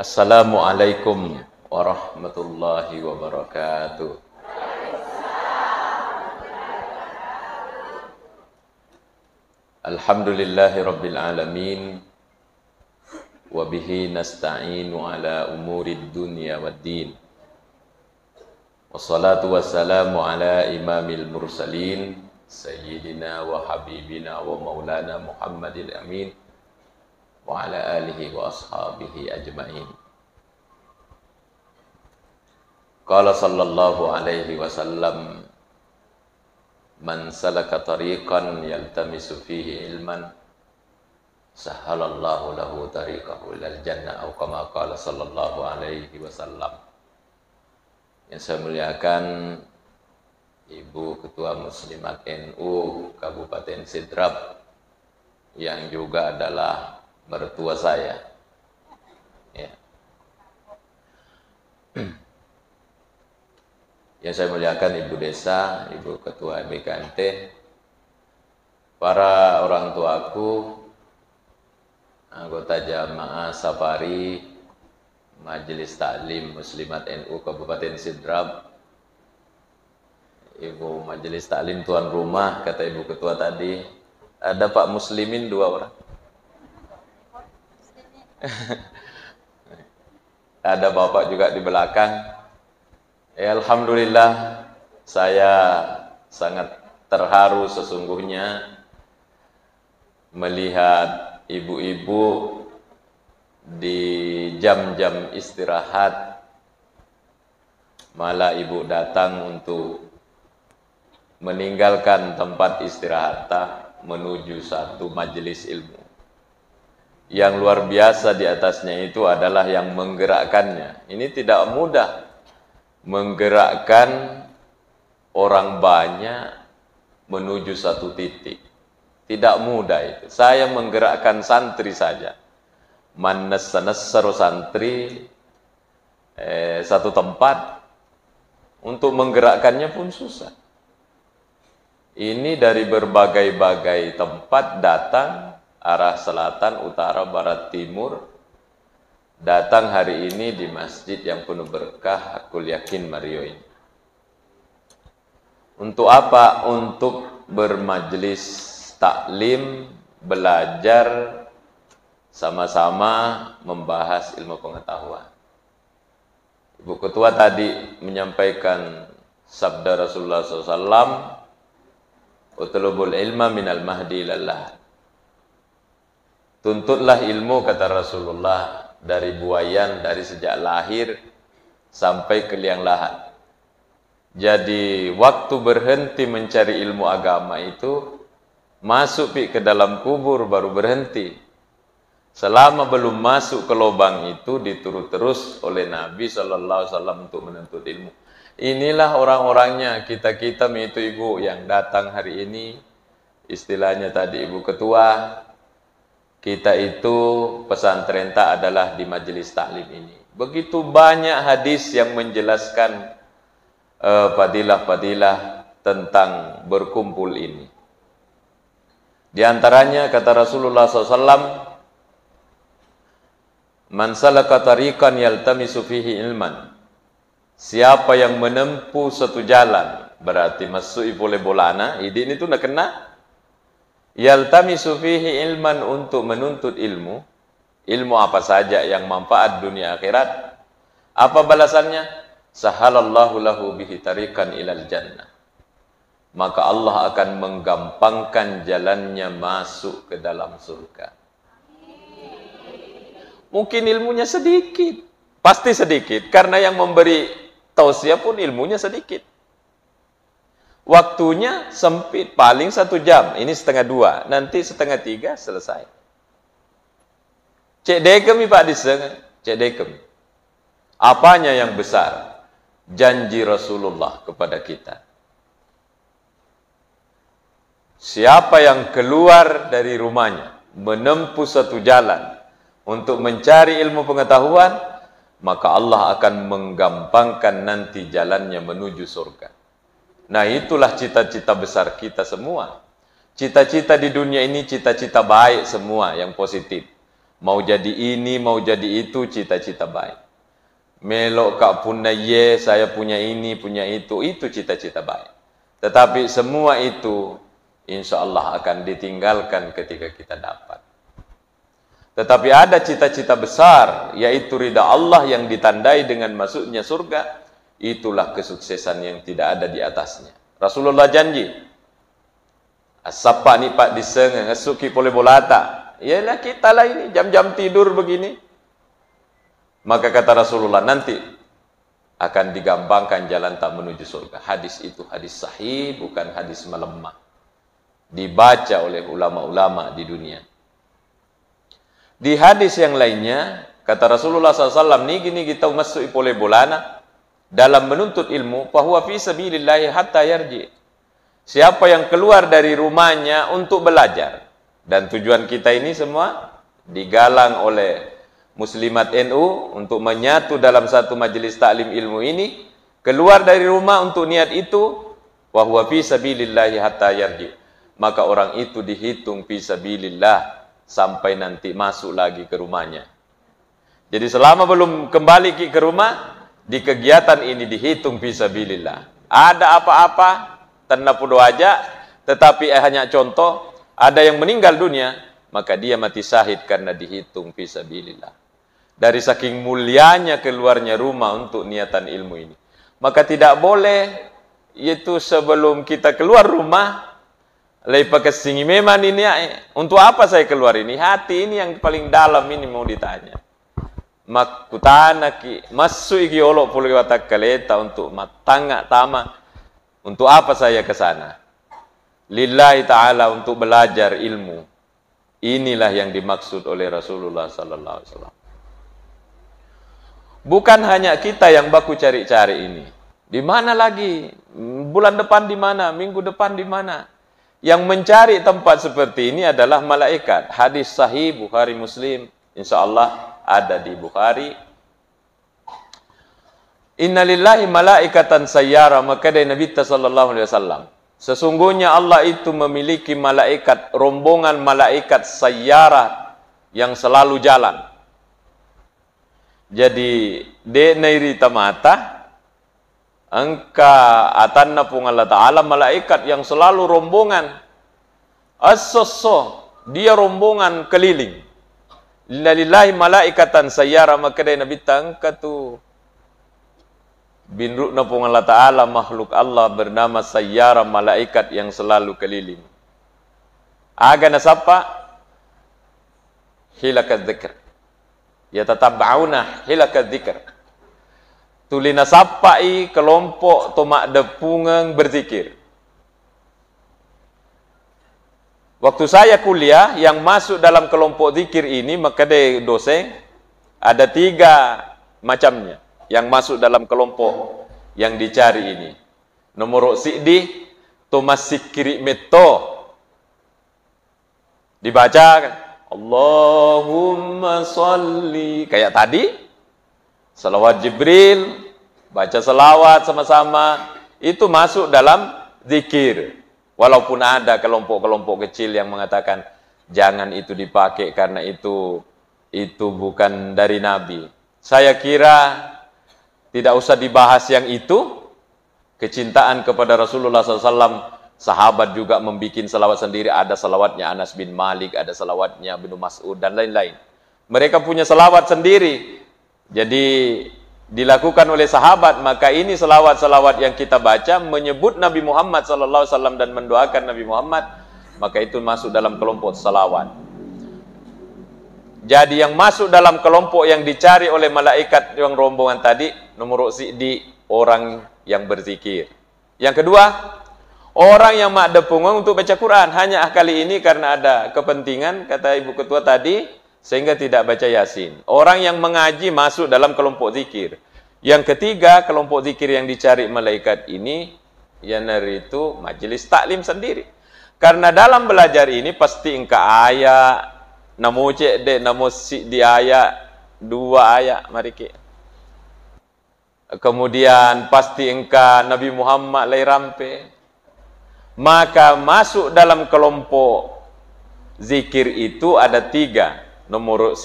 Assalamualaikum warahmatullahi wabarakatuh. Alhamdulillahi rabbil alamin. Wabihi nasta'inu ala umurid dunya waddin. Wassalatu wassalamu ala imamil mursalin Sayyidina wa habibina wa maulana Muhammadil amin wa ala alihi wa ashabihi ajma'in. Qala sallallahu alaihi wasallam, man salaka tariqan yaltamisu fihi ilman sahhalallahu lahu tariqahu ilal jannah, atau kama qala sallallahu alaihi wasallam. Yang saya muliakan Ibu Ketua Muslimat NU Kabupaten Sidrap, yang juga adalah mertua saya, ya. Yang saya muliakan Ibu Desa, Ibu Ketua BKMT, para orang tuaku, anggota jamaah safari Majelis Taklim Muslimat NU Kabupaten Sidrap, Ibu Majelis Taklim tuan rumah, kata Ibu Ketua tadi, ada Pak Muslimin 2 orang. Ada Bapak juga di belakang. Ya, alhamdulillah, saya sangat terharu sesungguhnya melihat ibu-ibu di jam-jam istirahat malah ibu datang untuk meninggalkan tempat istirahat menuju satu majelis ilmu. Yang luar biasa di atasnya itu adalah yang menggerakkannya. Ini tidak mudah menggerakkan orang banyak menuju satu titik. Tidak mudah itu. Saya menggerakkan santri saja. Nessar santri satu tempat, untuk menggerakkannya pun susah. Ini dari berbagai-bagai tempat datang, arah selatan, utara, barat, timur, datang hari ini di masjid yang penuh berkah, aku yakin Mario ini. Untuk apa? Untuk bermajlis taklim, belajar, sama-sama membahas ilmu pengetahuan. Ibu Ketua tadi menyampaikan sabda Rasulullah SAW, utlubul ilma minal mahdi ilallah. Tuntutlah ilmu, kata Rasulullah, dari buayan, dari sejak lahir sampai ke liang lahat. Jadi waktu berhenti mencari ilmu agama itu, masuk ke dalam kubur baru berhenti. Selama belum masuk ke lubang itu, diturut terus oleh Nabi SAW untuk menuntut ilmu. Inilah orang-orangnya, kita-kita itu ibu yang datang hari ini, istilahnya tadi Ibu Ketua, kita itu pesantren tak adalah di majelis taklim ini. Begitu banyak hadis yang menjelaskan fadilah-fadilah tentang berkumpul ini. Di antaranya kata Rasulullah SAW, man salaka tariqan yaltamisu fihi ilman. Siapa yang menempuh satu jalan, berarti masuk boleh bolana, ini tuh nak kena. Yaltamisu fihi ilman, untuk menuntut ilmu. Ilmu apa saja yang manfaat dunia akhirat. Apa balasannya? Sahalallahu lahu bihi tariqan ilal jannah. Maka Allah akan menggampangkan jalannya masuk ke dalam surga. Mungkin ilmunya sedikit, pasti sedikit, karena yang memberi tausiah pun ilmunya sedikit. Waktunya sempit, paling 1 jam, ini 1:30, nanti 2:30 selesai. Cek dekem Pak Disa, cek dekem. Apanya yang besar? Janji Rasulullah kepada kita. Siapa yang keluar dari rumahnya, menempuh satu jalan untuk mencari ilmu pengetahuan, maka Allah akan menggampangkan nanti jalannya menuju surga. Nah, itulah cita-cita besar kita semua. Cita-cita di dunia ini cita-cita baik semua, yang positif. Mau jadi ini, mau jadi itu, cita-cita baik. Melok kak punya ye, saya punya ini, punya itu cita-cita baik. Tetapi semua itu insya Allah akan ditinggalkan ketika kita dapat. Tetapi ada cita-cita besar, yaitu ridha Allah yang ditandai dengan masuknya surga. Itulah kesuksesan yang tidak ada di atasnya. Rasulullah janji, asapa ni pak diseng ngasuki pole bolata. Yalah kita lah ini jam-jam tidur begini. Maka kata Rasulullah, nanti akan digampangkan jalan tak menuju surga. Hadis itu hadis sahih, bukan hadis melemah. Dibaca oleh ulama-ulama di dunia. Di hadis yang lainnya, kata Rasulullah SAW, ni gini kita masuk pole bolana dalam menuntut ilmu, fahuwa fi sabilillahi hatta yarji. Siapa yang keluar dari rumahnya untuk belajar, dan tujuan kita ini semua digalang oleh Muslimat NU untuk menyatu dalam satu majelis taklim ilmu ini, keluar dari rumah untuk niat itu, fahuwa fi sabilillahi hatta yarji. Maka orang itu dihitung fi sabilillah sampai nanti masuk lagi ke rumahnya. Jadi selama belum kembali ke rumah, di kegiatan ini dihitung fisabilillah. Ada apa-apa, tanda pudo aja, tetapi hanya contoh, ada yang meninggal dunia, maka dia mati syahid karena dihitung fisabilillah. Dari saking mulianya keluarnya rumah untuk niatan ilmu ini. Maka tidak boleh, itu sebelum kita keluar rumah, lepas kesingi memang ini, untuk apa saya keluar ini? Hati ini yang paling dalam ini mau ditanya. Makutana ki masuk iki olok puluh watak kaleta untuk matanga tama. Untuk apa saya ke sana? Lillahi ta'ala, untuk belajar ilmu. Inilah yang dimaksud oleh Rasulullah sallallahu alaihi wasallam. Bukan hanya kita yang baku cari-cari ini. Di mana lagi? Bulan depan di mana? Minggu depan di mana? Yang mencari tempat seperti ini adalah malaikat. Hadis sahih Bukhari Muslim, insyaallah ada di Bukhari. Innalillahi malaikatan sayyara, maka dari Nabi sallallahu alaihi wasallam, sesungguhnya Allah itu memiliki malaikat, rombongan malaikat sayyara yang selalu jalan. Jadi de nairi tamata angka atanna pung Allah Ta'ala, malaikat yang selalu rombongan. As-sosso, dia rombongan keliling. Lillahi malaikatan sayyara, maka dari Nabi tangka tu binrukna pung Allah Ta'ala, makhluk Allah bernama sayyara, malaikat yang selalu keliling. Aga nasapa hilakat dzikr, yatatabba'una hilakat dzikr. Tulina sapai kelompok tomak depungang berzikir. Waktu saya kuliah, yang masuk dalam kelompok zikir ini, maka de dosen, ada 3 macamnya yang masuk dalam kelompok yang dicari ini. Nomor sidi, tomas sikiri meto. Dibaca kan? Allahumma salli. Kayak tadi, salawat Jibril, baca salawat sama-sama, itu masuk dalam zikir. Walaupun ada kelompok-kelompok kecil yang mengatakan jangan itu dipakai karena itu bukan dari Nabi. Saya kira tidak usah dibahas yang itu. Kecintaan kepada Rasulullah SAW, sahabat juga membuat salawat sendiri. Ada salawatnya Anas bin Malik, ada salawatnya Ibnu Mas'ud dan lain-lain. Mereka punya salawat sendiri. Jadi dilakukan oleh sahabat, maka ini salawat-salawat yang kita baca menyebut Nabi Muhammad SAW dan mendoakan Nabi Muhammad, maka itu masuk dalam kelompok salawat. Jadi yang masuk dalam kelompok yang dicari oleh malaikat yang rombongan tadi, nomor di orang yang berzikir. Yang kedua, orang yang makda punggung untuk baca Quran. Hanya kali ini karena ada kepentingan, kata Ibu Ketua tadi, sehingga tidak baca Yasin. Orang yang mengaji masuk dalam kelompok zikir. Yang ketiga, kelompok zikir yang dicari malaikat ini, itu majelis taklim sendiri. Karena dalam belajar ini pasti engka ayat, namo cek de, namo si di ayat, 2 ayat, mari ke. Kemudian pasti engka Nabi Muhammad lai rampe. Maka masuk dalam kelompok zikir itu ada 3. Nomor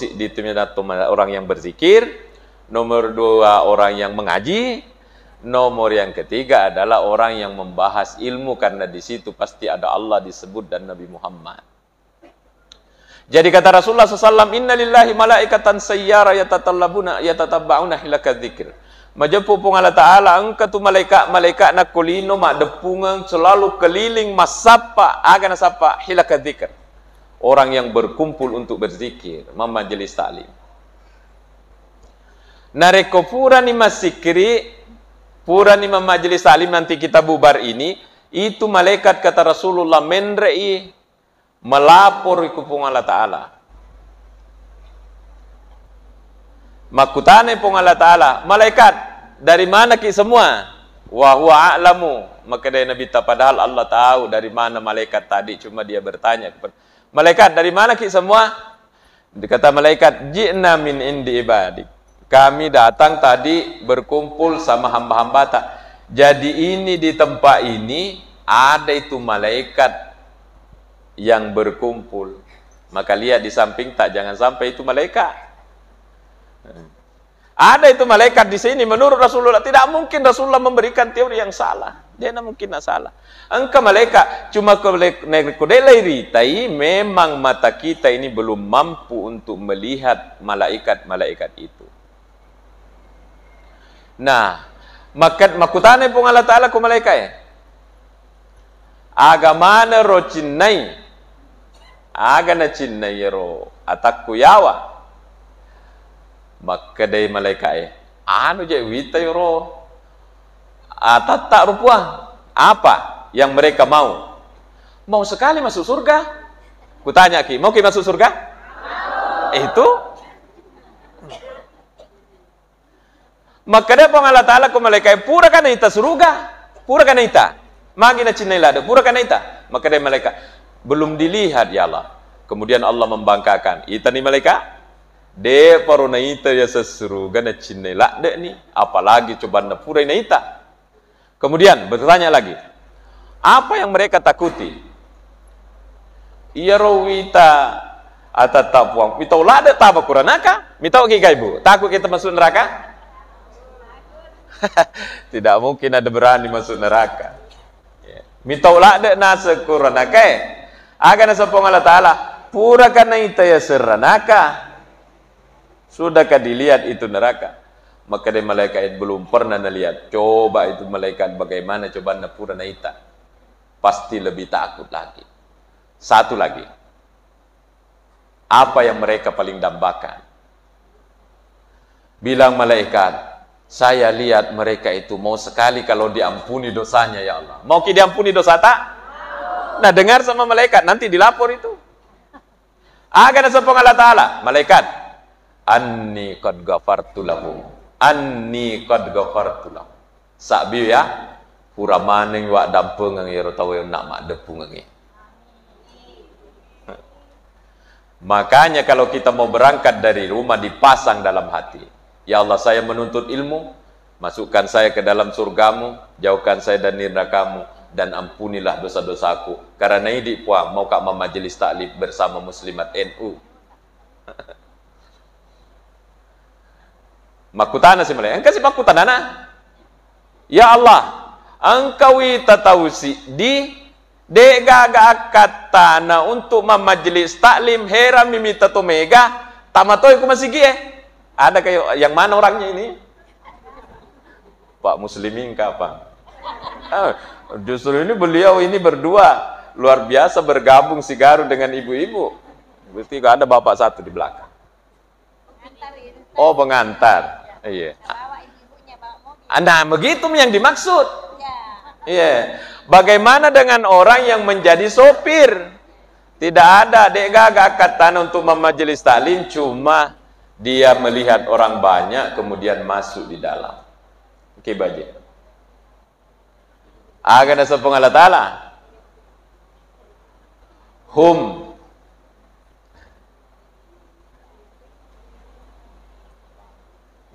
orang yang berzikir, nomor 2 orang yang mengaji, nomor yang ketiga adalah orang yang membahas ilmu, karena di situ pasti ada Allah disebut dan Nabi Muhammad. Jadi kata Rasulullah SAW, Inna lillahi malaikatan sayyara yatatabba'una hilaka dzikr. Majapun Allah Ta'ala, engkau tu malaikat nak kulino mak depungan selalu keliling masapa agan sapa hilaka dzikr. Orang yang berkumpul untuk berzikir, majelis taklim. Nareko pura ni masikri, pura ni majelis taklim nanti kita bubar ini, itu malaikat kata Rasulullah menrei melapor ikupung Allah Ta'ala. Makutane pung Allah Ta'ala, malaikat, dari mana ki semua? Wa huwa a'lamu. Maka dari Nabi padahal Allah tahu dari mana malaikat tadi, cuma dia bertanya kepada malaikat, dari mana ki semua? Dikata malaikat, ji'na min indi ibadik. Kami datang tadi berkumpul sama hamba-hamba tak. Jadi ini di tempat ini ada itu malaikat yang berkumpul. Maka lihat di samping tak, jangan sampai itu malaikat. Ada itu malaikat di sini. Menurut Rasulullah, tidak mungkin Rasulullah memberikan teori yang salah. Dia tidak mungkin salah. Engkau malaikat cuma kodelairitai, memang mata kita ini belum mampu untuk melihat malaikat-malaikat itu. Nah, makutane pun Allah Ta'ala ku malaikat. Agamana ro cinnai, agana cinnai ro atakku yawa. Maka dari malaikat anu je wita ro atatak rupuah. Apa yang mereka mau? Mau sekali masuk surga. Kutanya ki, mau ki masuk surga? Itu. Maka dia Allah Ta'ala ku malaikat pura kana ita surga, pura kana ita. Magina cinnai lada, pura kana ita. Maka dia malaikat belum dilihat ya Allah. Kemudian Allah membangkakan, ita ni malaikat de parona ita ya sesuruga na cinnai lada ni, apalagi coba na pura ina ita. Kemudian bertanya lagi, apa yang mereka takuti? Iya rawita atau puang, mitau lada taba kuranaka, mitau ibu, takut kita masuk neraka? Tidak mungkin ada berani masuk neraka. Mitau lada nasa kuranaka, agan nasa pong Allah Ta'ala, pura kana ita ya seranaka. Sudahkah dilihat itu neraka? Maka dari malaikat belum pernah nalihat. Coba itu malaikat bagaimana coba napura naita. Pasti lebih takut lagi. Satu lagi. Apa yang mereka paling dambakan? Bilang malaikat, saya lihat mereka itu mau sekali kalau diampuni dosanya ya Allah. Mau ki diampuni dosa tak? Nah dengar sama malaikat, nanti dilapor itu. Agar nasabong Allah Ta'ala, malaikat, anni qad ghafartu lahum. Anni qad ghafartu lahum. Sabi ya, pura maning wa dampung ang iro tawo nak mak depung ang. Makanya kalau kita mau berangkat dari rumah dipasang dalam hati. Ya Allah, saya menuntut ilmu, masukkan saya ke dalam surgamu, jauhkan saya dari nerakamu, dan ampunilah dosa-dosaku. Karena ini puang mau kak majelis taklim bersama muslimat NU. Makutana si malaikat, engkau si makutana na. Ya Allah, engkau ita tausi di degaga katana untuk majelis taklim hera mimita to mega tamatoy ku masigi Ada kayak yang mana orangnya ini? Pak Muslimin kapan? Justru ini beliau ini berdua luar biasa bergabung sigaru dengan ibu-ibu. Berarti ada bapak satu di belakang. Oh pengantar. Iya. Nah begitu yang dimaksud. Iya. Bagaimana dengan orang yang menjadi sopir? Tidak ada dek gagak kata untuk memajelis taklim, cuma dia melihat orang banyak kemudian masuk di dalam. Oke baje. Agar nasa Allah Ta'ala. Hum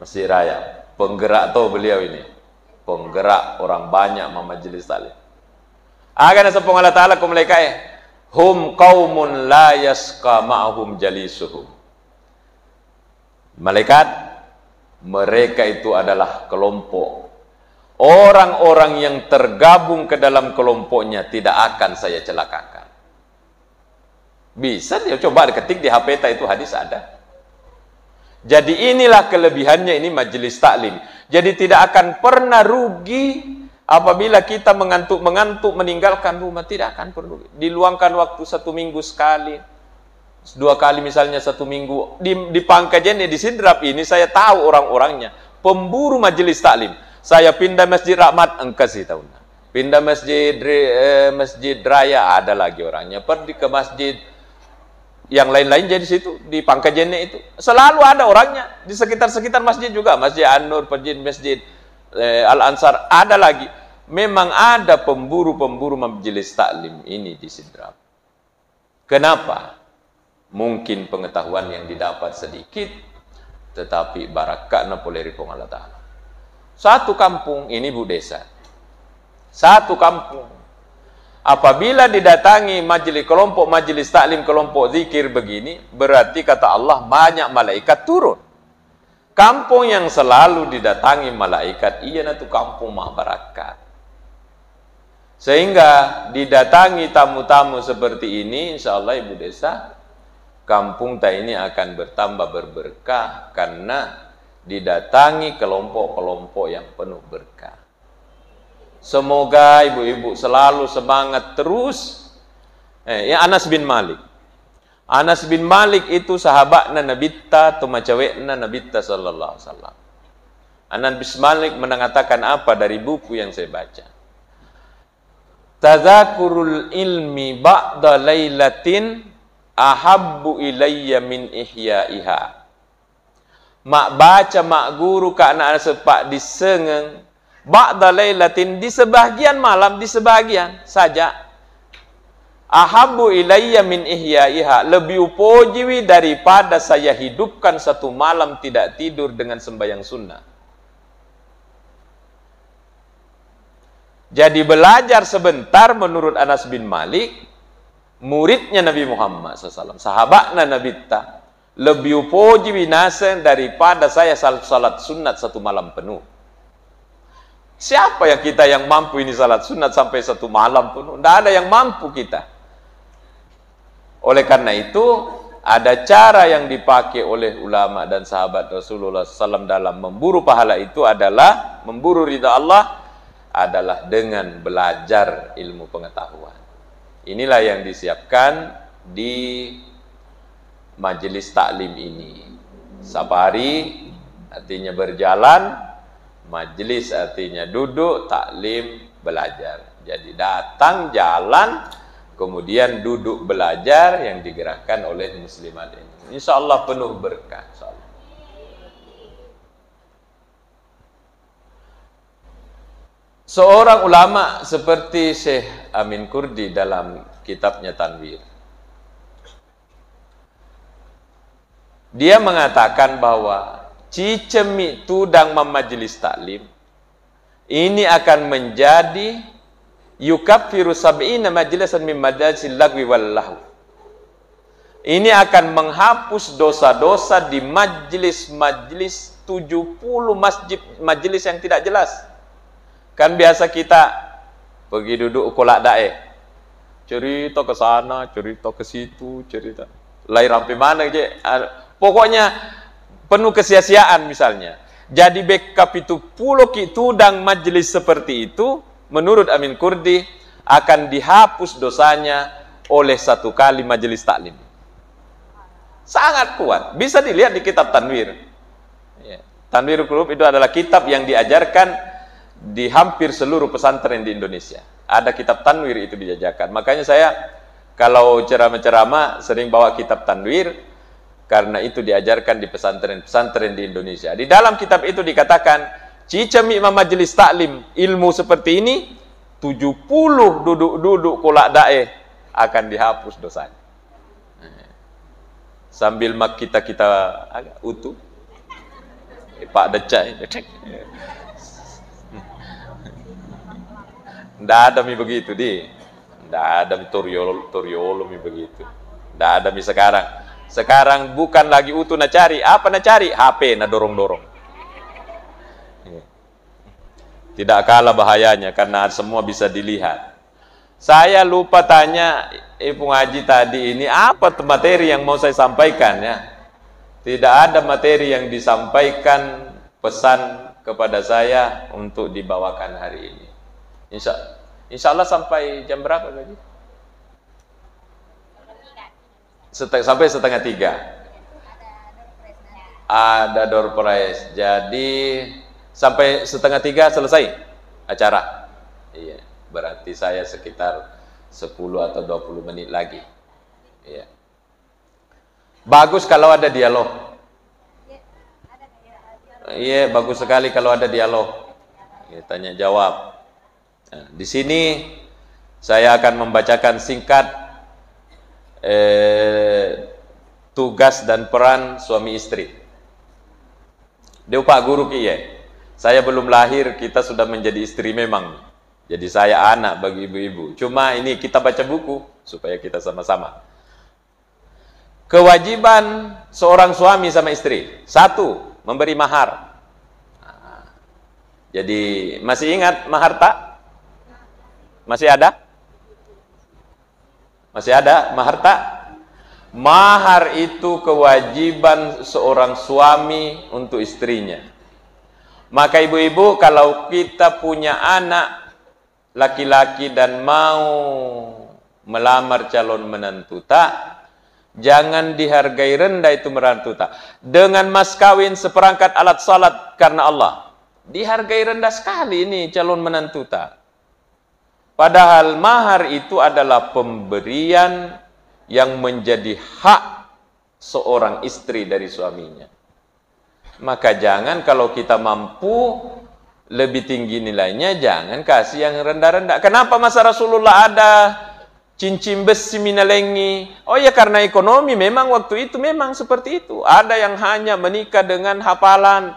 Masih raya. Penggerak tuh beliau ini. Penggerak orang banyak memajelis taklim. Agar nasa Allah Ta'ala kumulaikai. Hum qaumun la yasqa ma'hum jalisuhum. Malaikat, mereka itu adalah kelompok. Orang-orang yang tergabung ke dalam kelompoknya tidak akan saya celakakan. Bisa dia coba ketik di HP itu hadis ada. Jadi inilah kelebihannya ini majelis taklim. Jadi tidak akan pernah rugi apabila kita mengantuk meninggalkan rumah, tidak akan perlu. Diluangkan waktu 1 minggu sekali, 2 kali misalnya 1 minggu. Di Pangkajen di Sidrap ini saya tahu orang-orangnya, pemburu majelis taklim. Saya pindah Masjid Rahmat, engkasi tahun. Pindah Masjid Raya, ada lagi orangnya. Pergi ke masjid yang lain-lain jadi situ di Pangkajennya itu selalu ada orangnya. Di sekitar masjid juga, Masjid An-Nur, Masjid Al-Ansar, ada lagi. Memang ada pemburu-pemburu majelis taklim ini di Sidrap. Kenapa? Mungkin pengetahuan yang didapat sedikit, tetapi barakahna poleri pong Allah Ta'ala. Satu kampung ini Bu Desa, satu kampung apabila didatangi kelompok majelis taklim, kelompok zikir begini, berarti kata Allah banyak malaikat turun. Kampung yang selalu didatangi malaikat, iya itu kampung mah barakat. Sehingga didatangi tamu-tamu seperti ini, insya Allah Ibu Desa, kampung tak ini akan bertambah berberkah karena didatangi kelompok-kelompok yang penuh berkah. Semoga ibu-ibu selalu semangat terus. Anas bin Malik. Anas bin Malik itu sahabatna Nabitta, tumacawekna Nabitta sallallahu alaihi wasallam. Anas bin Malik mengatakan apa dari buku yang saya baca? Tadzakurul ilmi ba'da lailatin ahabbu ilayya min ihya'iha. Mak baca mak guru ka anak sepak disengeng ba'da lailatin, di sebagian malam, di sebagian saja. Ahabbu ilayya min ihya'iha, lebih upojiwi daripada saya hidupkan 1 malam tidak tidur dengan sembahyang sunnah. Jadi belajar sebentar menurut Anas bin Malik, muridnya Nabi Muhammad SAW, sahabatnya Nabi Ta, lebih upoji binasa daripada saya salat sunat 1 malam penuh. Siapa yang kita yang mampu ini salat sunat sampai 1 malam penuh? Tidak ada yang mampu kita. Oleh karena itu, ada cara yang dipakai oleh ulama dan sahabat Rasulullah SAW dalam memburu pahala itu adalah, memburu ridha Allah, adalah dengan belajar ilmu pengetahuan. Inilah yang disiapkan di majelis taklim ini. Sapari artinya berjalan, majelis artinya duduk, taklim belajar. Jadi datang, jalan, kemudian duduk belajar yang digerakkan oleh muslimat ini. Insya Allah penuh berkah. Insya Allah. Seorang ulama seperti Syekh Amin Kurdi dalam kitabnya Tanwir, dia mengatakan bahwa cicemi tudang memajelis taklim ini akan menjadi yukaffiru sab'ina majlisan min majalisil lagwi wal lahu. Ini akan menghapus dosa-dosa di majlis-majlis 70 majelis yang tidak jelas. Kan biasa kita pergi duduk kolak dae, cerita ke sana, cerita ke situ, cerita lain sampai mana je. Pokoknya penuh kesia-siaan misalnya. Jadi backup itu pulau tudang majelis seperti itu, menurut Amin Kurdi akan dihapus dosanya oleh 1 kali majelis taklim. Sangat kuat. Bisa dilihat di kitab Tanwir. Tanwir Qulub itu adalah kitab yang diajarkan di hampir seluruh pesantren di Indonesia. Ada kitab Tanwir itu dijajakan. Makanya saya kalau ceramah-ceramah sering bawa kitab Tanwir, karena itu diajarkan di pesantren-pesantren di Indonesia. Di dalam kitab itu dikatakan, cicami majelis taklim ilmu seperti ini, 70 duduk-duduk kolak dae akan dihapus dosanya. Sambil kita agak utuh. Pak Decak. Tidak ada mi begitu di, tidak ada mi toriolo mi begitu, tidak ada mi sekarang. Sekarang bukan lagi utuh na cari, apa na cari? HP na dorong-dorong. Tidak kalah bahayanya karena semua bisa dilihat. Saya lupa tanya Ibu Ngaji tadi ini apa materi yang mau saya sampaikan ya. Tidak ada materi yang disampaikan pesan kepada saya untuk dibawakan hari ini. Insya Allah sampai jam berapa lagi? Sampai 2:30. Ada door prize. Jadi sampai 2:30 selesai acara. Iya, berarti saya sekitar 10 atau 20 menit lagi. Iya. Bagus kalau ada dialog. Iya, bagus sekali kalau ada dialog. Ya, tanya jawab. Nah, di sini saya akan membacakan singkat tugas dan peran suami istri. Dia Pak Guru kiye. Saya belum lahir, kita sudah menjadi istri memang. Jadi saya anak bagi ibu-ibu. Cuma ini kita baca buku supaya kita sama-sama. Kewajiban seorang suami sama istri. 1, memberi mahar. Jadi masih ingat mahar tak? Masih ada? Masih ada mahar tak? Mahar itu kewajiban seorang suami untuk istrinya. Maka ibu-ibu, kalau kita punya anak laki-laki dan mau melamar calon menantu tak, jangan dihargai rendah itu menantu tak. Dengan mas kawin seperangkat alat salat karena Allah, dihargai rendah sekali ini calon menantu tak. Padahal mahar itu adalah pemberian yang menjadi hak seorang istri dari suaminya. Maka jangan kalau kita mampu lebih tinggi nilainya, jangan kasih yang rendah-rendah. Kenapa masa Rasulullah ada cincin besi minalengi? Oh ya, karena ekonomi memang waktu itu memang seperti itu. Ada yang hanya menikah dengan hafalan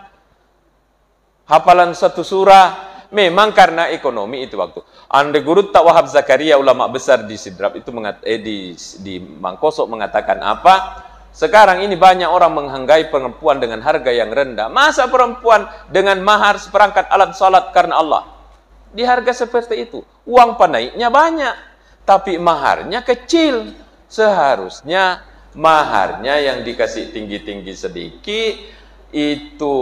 satu surah. Memang karena ekonomi itu waktu. Ande Guru Tak Wahab Zakaria, ulama besar di Sidrap itu di Mangkosok mengatakan apa? Sekarang ini banyak orang menghargai perempuan dengan harga yang rendah. Masa perempuan dengan mahar seperangkat alat salat karena Allah di harga seperti itu? Uang panaiknya banyak, tapi maharnya kecil. Seharusnya maharnya yang dikasih tinggi-tinggi sedikit, itu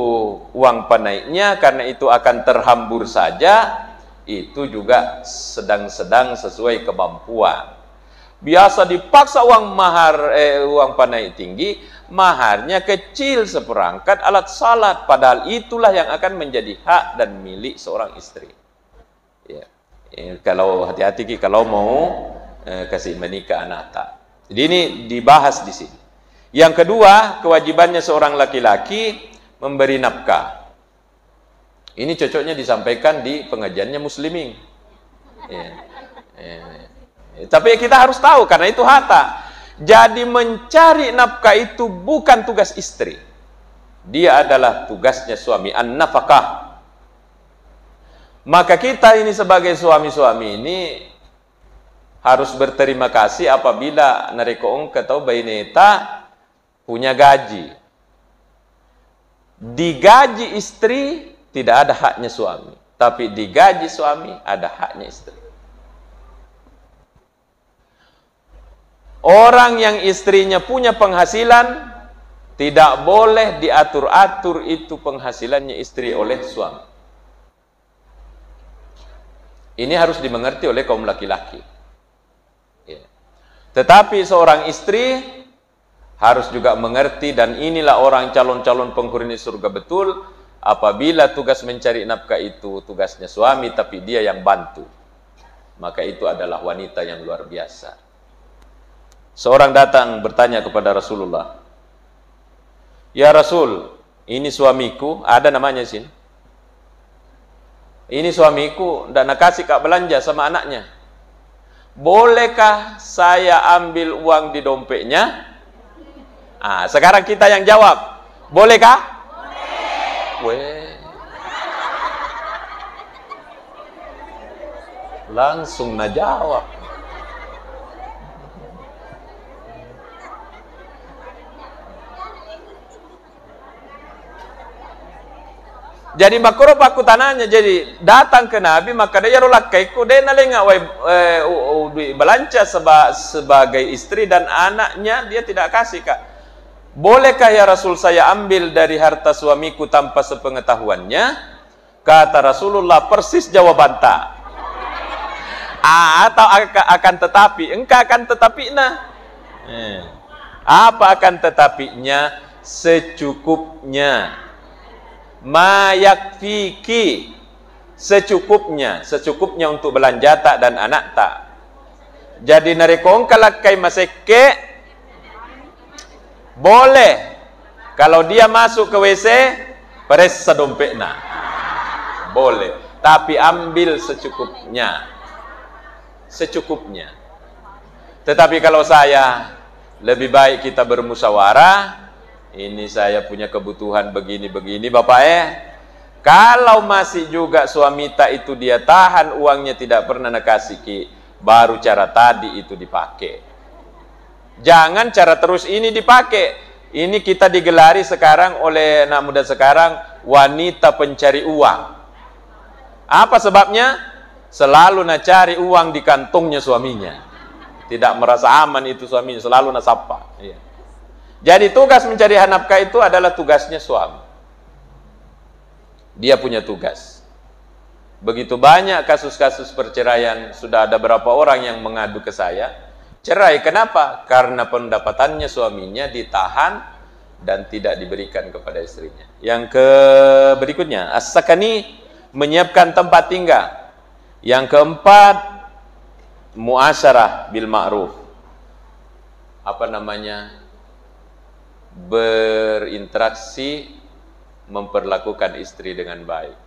uang panaiknya karena itu akan terhambur saja, itu juga sedang-sedang sesuai kemampuan. Biasa dipaksa uang panaik tinggi, maharnya kecil seperangkat alat salat, padahal itulah yang akan menjadi hak dan milik seorang istri. Ya. Kalau hati-hati kalau mau kasih menikah anak tak. Jadi ini dibahas di sini. Yang kedua, kewajibannya seorang laki-laki memberi nafkah. Ini cocoknya disampaikan di pengajiannya muslimin. Ya. Tapi kita harus tahu karena itu harta. Jadi mencari nafkah itu bukan tugas istri. Dia adalah tugasnya suami, an-nafkah. Maka kita ini sebagai suami-suami ini harus berterima kasih apabila narekoong atau baineta punya gaji. Digaji istri tidak ada haknya suami, tapi digaji suami ada haknya istri. Orang yang istrinya punya penghasilan tidak boleh diatur-atur itu penghasilannya istri oleh suami. Ini harus dimengerti oleh kaum laki-laki. Ya. Tetapi seorang istri harus juga mengerti, dan inilah orang calon-calon penghuni surga betul, apabila tugas mencari nafkah itu tugasnya suami, tapi dia yang bantu. Maka itu adalah wanita yang luar biasa. Seorang datang bertanya kepada Rasulullah, "Ya Rasul, ini suamiku," ada namanya sini. "Ini suamiku dan nak kasih kak belanja sama anaknya. Bolehkah saya ambil uang di dompetnya?" Sekarang kita yang jawab. Bolehkah? Boleh. Langsung na jawab. Jadi makro paku tanahnya, jadi datang ke Nabi, maka dia rolakaiku dia nalenga belanja sebagai istri dan anaknya dia tidak kasih, Kak. Bolehkah ya Rasul saya ambil dari harta suamiku tanpa sepengetahuannya? Kata Rasulullah, persis jawaban tak. Atau akan tetapi, engkau akan tetapi nah. Apa akan tetapinya? Secukupnya. Mayak fiki, secukupnya untuk belanja tak dan anak tak. Jadi narekong kalakai maseke boleh kalau dia masuk ke WC peresa dompetna boleh, tapi ambil secukupnya. Tetapi kalau saya lebih baik kita bermusyawarah. Ini saya punya kebutuhan begini Bapak Kalau masih juga suami tak itu dia tahan uangnya tidak pernah nakasih ki, baru cara tadi itu dipakai. Jangan cara terus ini dipakai. Ini kita digelari sekarang oleh anak muda sekarang wanita pencari uang. Apa sebabnya? Selalu nak cari uang di kantongnya suaminya. Tidak merasa aman itu suaminya, selalu nak sapa. Iya. Jadi tugas mencari nafkah itu adalah tugasnya suami. Dia punya tugas. Begitu banyak kasus-kasus perceraian, sudah ada berapa orang yang mengadu ke saya. Cerai, kenapa? Karena pendapatannya suaminya ditahan dan tidak diberikan kepada istrinya. Yang berikutnya, as-sakani, menyiapkan tempat tinggal. Yang keempat, muasyarah bil ma'ruf. Apa namanya? Berinteraksi, memperlakukan istri dengan baik.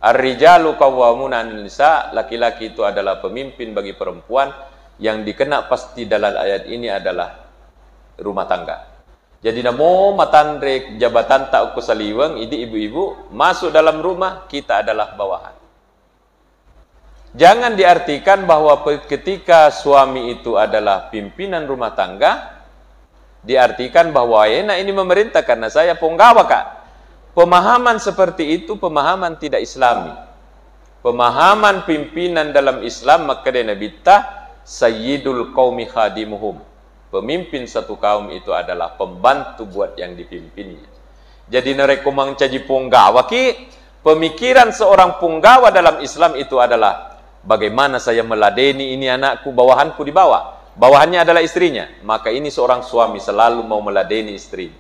Ar-rijalu qawwamuna 'alan nisa, laki-laki itu adalah pemimpin bagi perempuan. Yang dikena pasti dalam ayat ini adalah rumah tangga. Jadi namo matandrek jabatan tak kusaliweng, ini ibu-ibu masuk dalam rumah, kita adalah bawahan. Jangan diartikan bahwa ketika suami itu adalah pimpinan rumah tangga, diartikan bahwa enak ini memerintah karena saya penggawa, Kak. Pemahaman seperti itu pemahaman tidak islami. Pemahaman pimpinan dalam Islam maka dia nabita sayyidul qaumi khadimuhum. Pemimpin satu kaum itu adalah pembantu buat yang dipimpinnya. Jadi nerekomang caji penggawa ki, pemikiran seorang penggawa dalam Islam itu adalah bagaimana saya meladeni ini anakku, bawahanku di bawah. Bawahannya adalah istrinya, maka ini seorang suami selalu mau meladeni istri.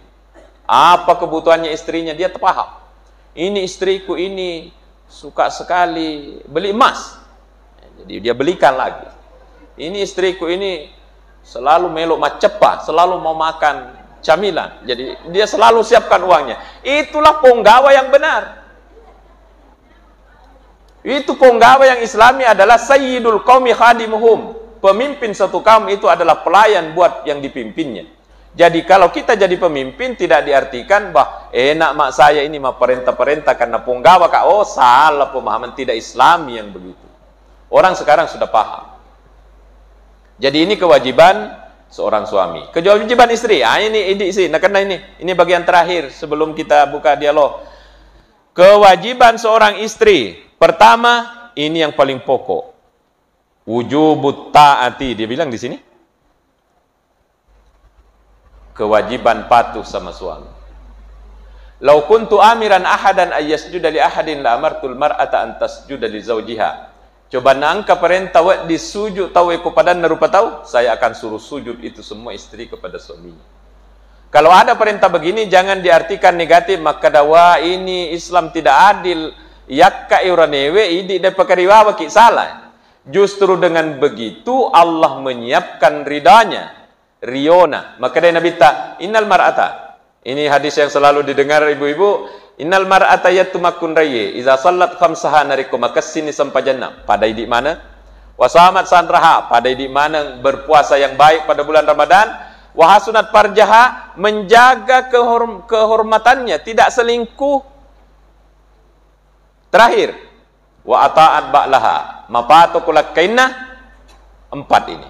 Apa kebutuhannya istrinya, dia terpaham. Ini istriku ini suka sekali beli emas, jadi dia belikan lagi. Ini istriku ini selalu melok macepa, selalu mau makan camilan, jadi dia selalu siapkan uangnya. Itulah penggawa yang benar. Itu penggawa yang islami adalah sayyidul qaumi khadimuhum. Pemimpin satu kaum itu adalah pelayan buat yang dipimpinnya. Jadi kalau kita jadi pemimpin tidak diartikan bah enak mak saya ini mah perintah-perintah karena penggawa, Kak. Oh, salah pemahaman tidak islami yang begitu. Orang sekarang sudah paham. Jadi ini kewajiban seorang suami. Kewajiban istri. Ini sih. Nah, karena ini bagian terakhir sebelum kita buka dialog. Kewajiban seorang istri. Pertama, ini yang paling pokok. Wujubut ta'ati, dia bilang di sini. Kewajiban patuh sama suami. Lau kuntu amiran ahadan ayyasjuda li ahadin la amartul mar'ata an tasjuda li zawjiha. Coba nangka perintah disujud tahu kepada narupa tahu, saya akan suruh sujud itu semua istri kepada suaminya. Kalau ada perintah begini jangan diartikan negatif, maka dawa ini Islam tidak adil. Yakka iranewe idi de pakariwawa ki salah. Justru dengan begitu Allah menyiapkan ridanya, riona. Maka dia Nabi ta, innal mar'ata. Ini hadis yang selalu didengar ibu-ibu. Innal mar'ata yatumakun rayye iza sallat khamsaha narikum, maka sini sampai jannah. Pada di mana? Wasamat sanraha, pada di mana berpuasa yang baik pada bulan Ramadan. Wahasunat parjaha, menjaga kehormatannya, tidak selingkuh. Terakhir, wa ata'at ba'laha, mapatukulak kainah. 4 ini.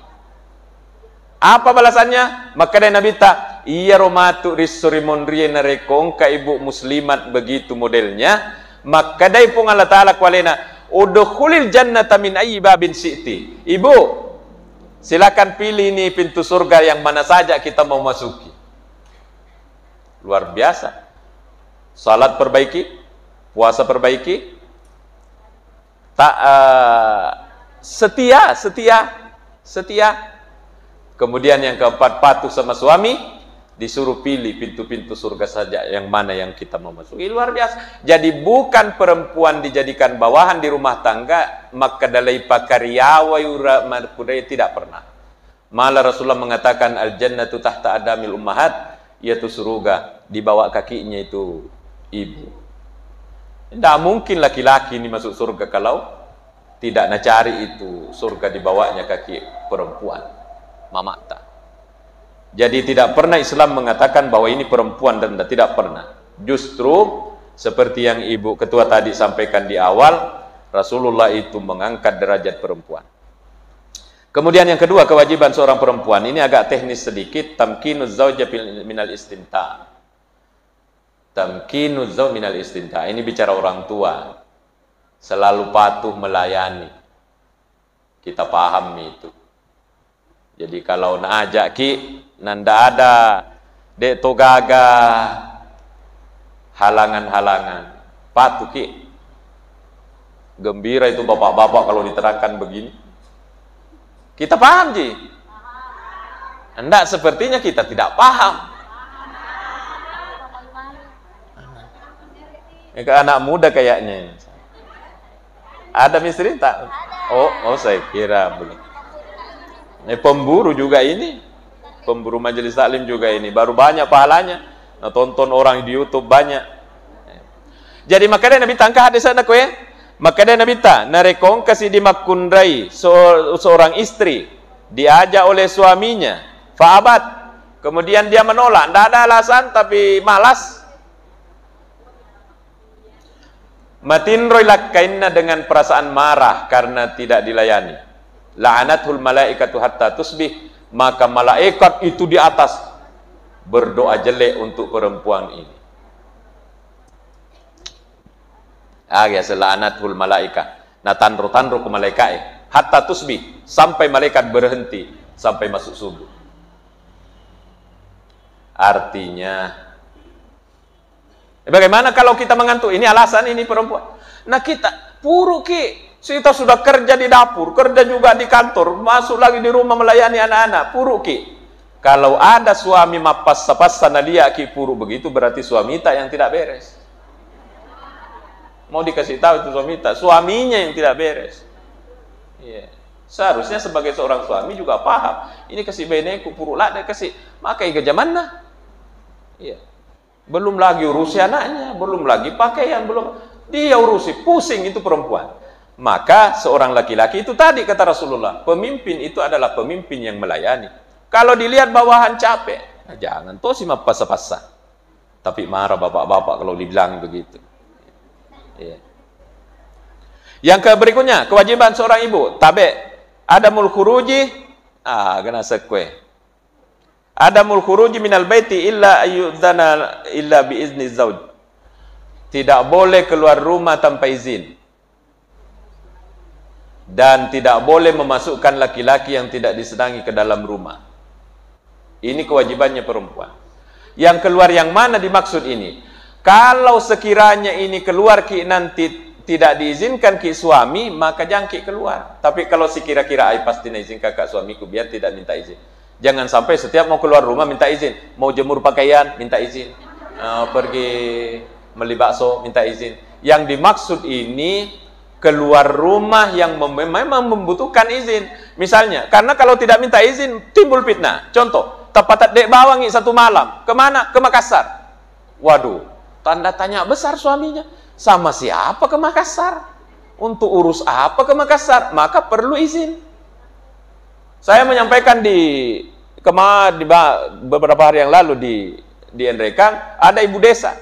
Apa balasannya? Maka dia Nabi ta, iya romatu risurimun riena rekong ka ibu muslimat begitu modelnya, maka dai pun Allah Ta'ala kualena udkhulil jannata min ayyi babin syi'ti. Ibu, silakan pilih ini pintu surga yang mana saja kita mau masuki. Luar biasa. Salat perbaiki, puasa perbaiki, setia. Kemudian yang keempat, patuh sama suami, disuruh pilih pintu-pintu surga saja yang mana yang kita mau masuki. Luar biasa. Jadi bukan perempuan dijadikan bawahan di rumah tangga, maka dalai pakaria wa yura markudai, tidak pernah. Malah Rasulullah mengatakan al jannatu tahta adamil ummahat, yaitu surga di bawah kakinya itu ibu. Tidak mungkin laki-laki ini masuk surga kalau tidak cari itu surga di bawahnya kaki perempuan. Mamata. Jadi tidak pernah Islam mengatakan bahwa ini perempuan dan tidak pernah. Justru seperti yang Ibu Ketua tadi sampaikan di awal, Rasulullah itu mengangkat derajat perempuan. Kemudian yang kedua, kewajiban seorang perempuan, ini agak teknis sedikit, tamkinuz zauja minal istinta. Tamkinuz zauja minal istinta. Ini bicara orang tua. Selalu patuh melayani. Kita paham itu. Jadi kalau nak ajak ki, nanda ada dek togaga halangan-halangan, patuh ki. Gembira itu bapak-bapak kalau diterangkan begini. Kita paham ji? Enggak, sepertinya kita tidak paham. Ini ke anak muda kayaknya. Ada misteri tak? Oh saya kira belum. Pemburu juga ini, pemburu majelis taklim juga ini, baru banyak pahalanya. Nah, tonton orang di YouTube banyak. Jadi makanya Nabi tangkah hadis anak ya. Makanya Nabi narekong kasih dimakundrai seorang istri diajak oleh suaminya, fa'abat. Kemudian dia menolak, tidak ada alasan tapi malas. Matinroy lakainna dengan perasaan marah karena tidak dilayani. La'anatul malaikatu hatta tusbih, maka malaikat itu di atas berdoa jelek untuk perempuan ini. Ya sela'anatul malaikat. Nah tanru ke malaikat hatta tusbih, sampai malaikat berhenti sampai masuk subuh. Artinya bagaimana kalau kita mengantuk? Ini alasan ini perempuan. Nah kita puruk ki. Kita sudah kerja di dapur, kerja juga di kantor, masuk lagi di rumah melayani anak-anak, puruk ki. Kalau ada suami mapas-pas sana dia ki puruk begitu, berarti suami tak yang tidak beres. Mau dikasih tahu itu suaminya yang tidak beres. Iya. Seharusnya sebagai seorang suami juga paham. Ini kasih beneku puruk lah, dia kasih makai ke mana? Iya. Belum lagi urusi anaknya, belum lagi pakaian, belum dia urusi, pusing itu perempuan. Maka seorang laki-laki itu tadi kata Rasulullah, pemimpin itu adalah pemimpin yang melayani. Kalau dilihat bawahan capek, nah jangan toh sih pas-pasan. Tapi marah bapak-bapak kalau dibilang begitu. Ya. Yang berikutnya, kewajiban seorang ibu, tabe, adamul khuruji, kena sekwe. Adamul khuruji minal baiti illa ayyudzana illa biizni zauj. Tidak boleh keluar rumah tanpa izin. Dan tidak boleh memasukkan laki-laki yang tidak disenangi ke dalam rumah. Ini kewajibannya perempuan. Yang keluar yang mana dimaksud ini? Kalau sekiranya ini keluar ki nanti tidak diizinkan ki suami, maka jangan ki keluar. Tapi kalau sekira-kira pasti izin kakak suamiku, biar tidak minta izin. Jangan sampai setiap mau keluar rumah minta izin. Mau jemur pakaian minta izin. Pergi beli bakso minta izin. Yang dimaksud ini keluar rumah yang memang membutuhkan izin. Misalnya, karena kalau tidak minta izin timbul fitnah. Contoh, tepat dek bawangi satu malam. Kemana? Ke Makassar. Waduh, tanda tanya besar suaminya. Sama siapa ke Makassar? Untuk urus apa ke Makassar? Maka perlu izin. Saya menyampaikan di beberapa hari yang lalu di Enrekan, ada ibu desa.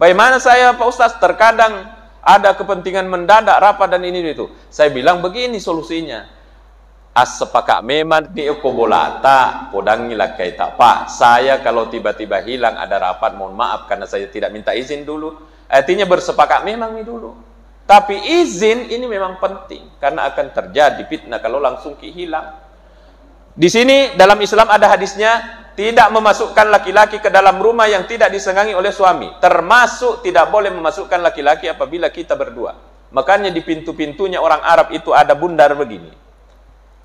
Bagaimana saya Pak Ustaz? Terkadang ada kepentingan mendadak rapat dan ini itu. Saya bilang begini solusinya. as sepakat memang ni ko bolata podang nilakai tak pak. Saya kalau tiba-tiba hilang ada rapat, mohon maaf karena saya tidak minta izin dulu. Artinya bersepakat memang ni dulu. Tapi izin ini memang penting karena akan terjadi fitnah kalau langsung hilang. Di sini dalam Islam ada hadisnya, tidak memasukkan laki-laki ke dalam rumah yang tidak disenangi oleh suami. Termasuk tidak boleh memasukkan laki-laki apabila kita berdua. Makanya di pintu-pintunya orang Arab itu ada bundar begini.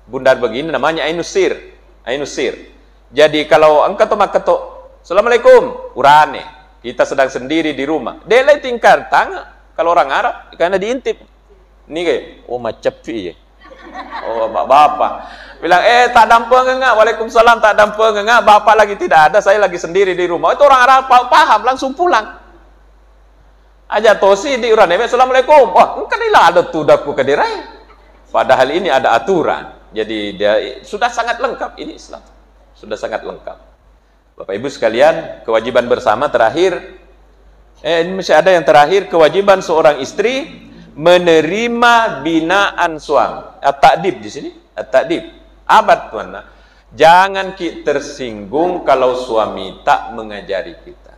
Bundar begini namanya ainusir. Ainusir. Jadi kalau engkau ketok, Assalamualaikum, urane. Kita sedang sendiri di rumah. Delay tingkar tanga. Kalau orang Arab karena diintip. Ini kayak, oh macepi ya. Oh bapak. Bilang, tak dampeng enggak? Waalaikumsalam, tak dampeng enggak? Bapak lagi tidak ada, saya lagi sendiri di rumah. Itu orang Arab paham, langsung pulang. Aja tosi di urane, Assalamualaikum. Wah, engkau inilah ada tudaku ke dirai. Padahal ini ada aturan. Jadi dia sudah sangat lengkap ini Islam. Sudah sangat lengkap. Bapak Ibu sekalian, kewajiban bersama terakhir. Ini masih ada yang terakhir, kewajiban seorang istri menerima binaan suami. At-ta'dib di sini, at-ta'dib. Abad tuan, jangan kita tersinggung kalau suami tak mengajari kita.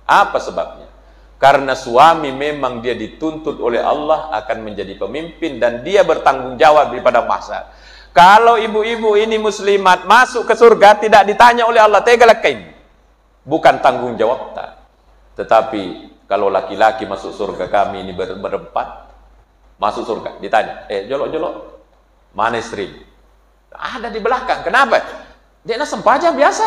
Apa sebabnya? Karena suami memang dia dituntut oleh Allah akan menjadi pemimpin dan dia bertanggung jawab di padang mahsyar. Kalau ibu-ibu ini muslimat masuk ke surga tidak ditanya oleh Allah, tegalakain. Bukan tanggung jawab tak. Tetapi kalau laki-laki masuk surga, kami ini berempat masuk surga, ditanya, jolok-jolok, mana istri? Ada di belakang. Kenapa? Dia sempaja biasa.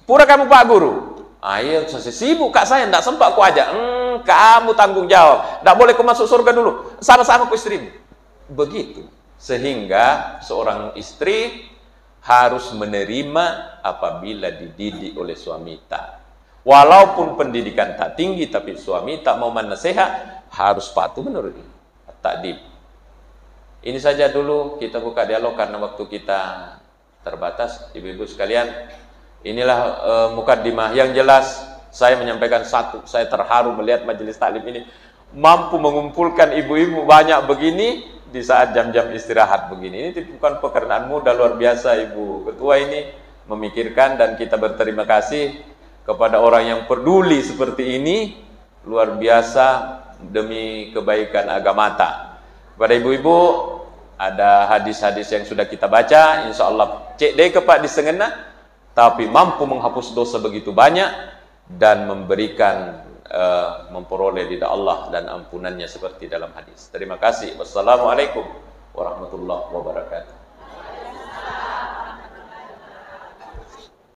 Pura kamu Pak Guru. Ayo, saya sibuk kak saya, tidak sempat ku ajak. Kamu tanggung jawab. Tidak boleh ku masuk surga dulu. Sama-sama ku istrimu. Begitu. Sehingga seorang istri harus menerima apabila dididik oleh suami tak. Walaupun pendidikan tak tinggi, tapi suami tak mau menasihat, harus patuh menurut ini. Ta'dib. Ini saja dulu kita buka dialog karena waktu kita terbatas. Ibu-ibu sekalian, inilah mukaddimah yang jelas. Saya menyampaikan satu, saya terharu melihat majelis taklim ini mampu mengumpulkan ibu-ibu banyak begini di saat jam-jam istirahat begini. Ini bukan pekerjaan mudah, luar biasa Ibu Ketua ini memikirkan, dan kita berterima kasih kepada orang yang peduli seperti ini, luar biasa demi kebaikan agama ta. Kepada ibu-ibu, ada hadis-hadis yang sudah kita baca, insya Allah cek deh kepak disengena, tapi mampu menghapus dosa begitu banyak dan memberikan memperoleh ridha Allah dan ampunannya seperti dalam hadis. Terima kasih. Wassalamualaikum warahmatullahi wabarakatuh.